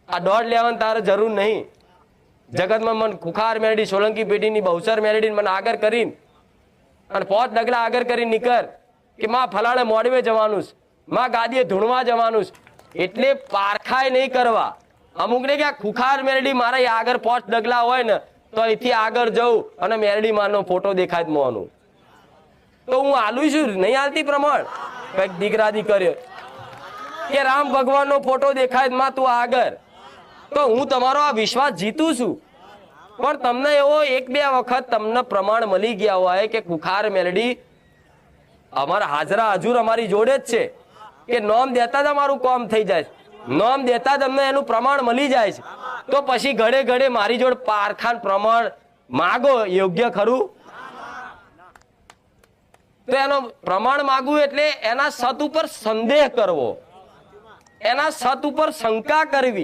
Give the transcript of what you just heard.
આ દોડ લેવાની તારે જરૂર નહીં. જગતમાં મને ખુખાર મેળડી સોલંકી પેઢીની બહુસર મેળડી મને આગળ કરીને અને 5 ડગલા આગળ કરી નીકળ કે માં ફલાણે મોડવે જવાનું છે, માં ગાદીએ ધૂણવા જવાનું છે. એટલે પારખાય નહીં કરવા. અમુક ને કે ખુખાર મેરડી મારા આગળ 5 ડગલા હોય ને તો અહીંથી આગળ જવું અને મેરડી માનો ફોટો દેખાય મોનું તો હું આલું છું નહીં આલતી પ્રમાણ કઈક દીકરા દીકરીઓ કે રામ ભગવાનનો ફોટો દેખાય માં તું આગળ તો હું તમારો આ વિશ્વાસ જીતું છું. પણ તમને એવો 1-2 વખત તમને પ્રમાણ મળી ગયા હોય કે ખુખાર મેલડી અમારા હાજરા હજુર અમારી જોડે જ છે કે નોમ દેતા જ અમારું કામ થઈ જાય, નોમ દેતા જ અમને એનું પ્રમાણ મળી જાય છે. તો પછી ઘડે ઘડે મારી જોડે પારખાન પ્રમાણ માગો યોગ્ય ખરું? તો એનો પ્રમાણ માગવું એટલે એના સત ઉપર સંદેહ કરવો, એના સત ઉપર શંકા કરવી.